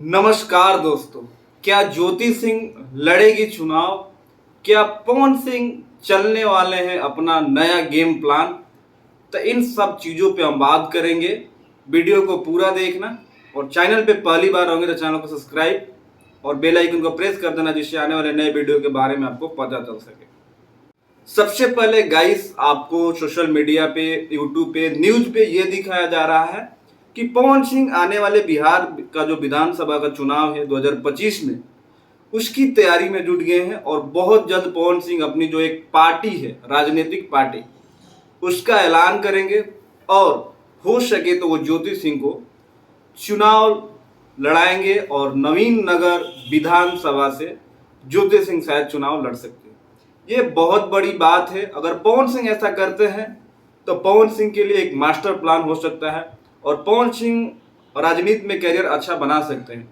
नमस्कार दोस्तों। क्या ज्योति सिंह लड़ेगी चुनाव? क्या पवन सिंह चलने वाले हैं अपना नया गेम प्लान? तो इन सब चीज़ों पे हम बात करेंगे। वीडियो को पूरा देखना और चैनल पे पहली बार होंगे तो चैनल को सब्सक्राइब और बेल आइकन को प्रेस कर देना, जिससे आने वाले नए वीडियो के बारे में आपको पता चल सके। सबसे पहले गाइस, आपको सोशल मीडिया पे, यूट्यूब पे, न्यूज पे ये दिखाया जा रहा है कि पवन सिंह आने वाले बिहार का जो विधानसभा का चुनाव है 2025 में, उसकी तैयारी में जुट गए हैं और बहुत जल्द पवन सिंह अपनी जो एक पार्टी है, राजनीतिक पार्टी, उसका ऐलान करेंगे और हो सके तो वो ज्योति सिंह को चुनाव लड़ाएंगे और नवीन नगर विधानसभा से ज्योति सिंह शायद चुनाव लड़ सकते हैं। ये बहुत बड़ी बात है। अगर पवन सिंह ऐसा करते हैं तो पवन सिंह के लिए एक मास्टर प्लान हो सकता है और पवन सिंह राजनीति में कैरियर अच्छा बना सकते हैं।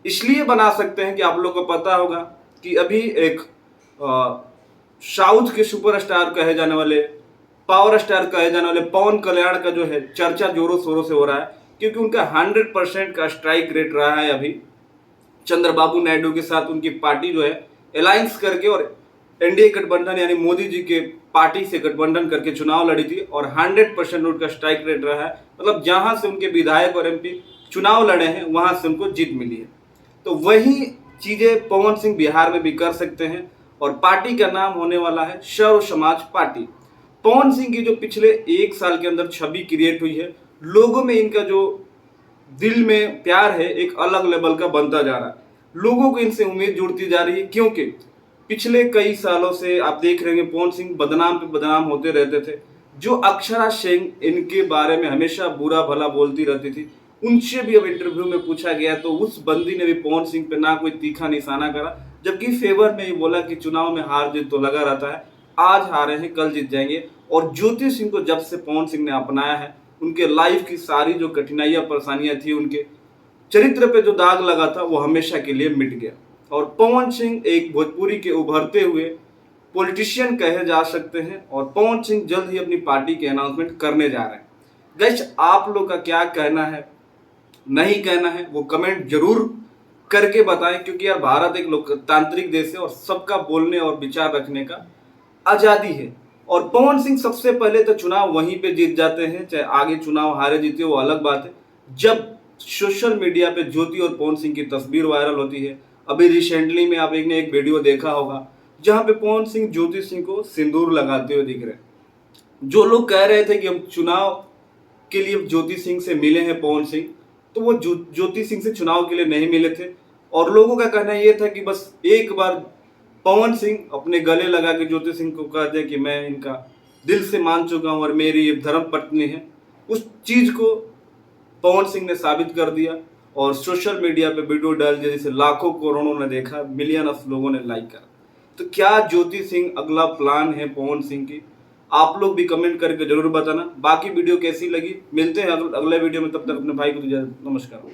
इसलिए बना सकते हैं कि आप लोगों को पता होगा कि अभी एक साउथ के सुपरस्टार कहे जाने वाले, पावर स्टार कहे जाने वाले पवन कल्याण का जो है चर्चा जोरों शोरों से हो रहा है, क्योंकि उनका 100% का स्ट्राइक रेट रहा है। अभी चंद्रबाबू नायडू के साथ उनकी पार्टी जो है अलायंस करके और एनडीए गठबंधन यानी मोदी जी के पार्टी से गठबंधन करके चुनाव लड़ी थी और 100% उनका स्ट्राइक रेट रहा है। मतलब जहां से उनके विधायक और एमपी चुनाव लड़े हैं वहां से उनको जीत मिली है। तो वही चीजें पवन सिंह बिहार में भी कर सकते हैं और पार्टी का नाम होने वाला है सर्व समाज पार्टी। पवन सिंह की जो पिछले एक साल के अंदर छवि क्रिएट हुई है, लोगों में इनका जो दिल में प्यार है एक अलग लेवल का बनता जा रहा है। लोगों को इनसे उम्मीद जुड़ती जा रही है, क्योंकि पिछले कई सालों से आप देख रहे हैं पवन सिंह बदनाम पे बदनाम होते रहते थे। जो अक्षरा सिंह इनके बारे में हमेशा बुरा भला बोलती रहती थी, उनसे भी अब इंटरव्यू में पूछा गया तो उस बंदी ने भी पवन सिंह पे ना कोई तीखा निशाना करा, जबकि फेवर में ही बोला कि चुनाव में हार जीत तो लगा रहता है, आज हारे हैं कल जीत जाएंगे। और ज्योति सिंह को जब से पवन सिंह ने अपनाया है, उनके लाइफ की सारी जो कठिनाइयां परेशानियां थी, उनके चरित्र पे जो दाग लगा था वो हमेशा के लिए मिट गया। और पवन सिंह एक भोजपुरी के उभरते हुए पॉलिटिशियन कहे जा सकते हैं और पवन सिंह जल्द ही अपनी पार्टी के अनाउंसमेंट करने जा रहे हैं। गाइस, आप लोग का क्या कहना है, नहीं कहना है, वो कमेंट जरूर करके बताएं, क्योंकि यार भारत एक लोकतांत्रिक देश है और सबका बोलने और विचार रखने का आजादी है। और पवन सिंह सबसे पहले तो चुनाव वहीं पे जीत जाते हैं, चाहे आगे चुनाव हारे जीते वो अलग बात है। जब सोशल मीडिया पे ज्योति और पवन सिंह की तस्वीर वायरल होती है, अभी रिसेंटली में आप एक वीडियो देखा होगा जहां पे पवन सिंह ज्योति सिंह को सिंदूर लगाते हुए दिख रहे हैं। जो लोग कह रहे थे कि हम चुनाव के लिए ज्योति सिंह से मिले हैं पवन सिंह, तो वो ज्योति सिंह से चुनाव के लिए नहीं मिले थे। और लोगों का कहना यह था कि बस एक बार पवन सिंह अपने गले लगा के ज्योति सिंह को कह दे कि मैं इनका दिल से मान चुका हूं और मेरी ये धर्म पत्नी है। उस चीज को पवन सिंह ने साबित कर दिया और सोशल मीडिया पे वीडियो डाल दिया, जिसे लाखों करोड़ों ने देखा, मिलियन ऑफ लोगों ने लाइक करा। तो क्या ज्योति सिंह अगला प्लान है पवन सिंह की? आप लोग भी कमेंट करके जरूर बताना। बाकी वीडियो कैसी लगी, मिलते हैं अगले वीडियो में, तब तक अपने भाई को दीजिए नमस्कार।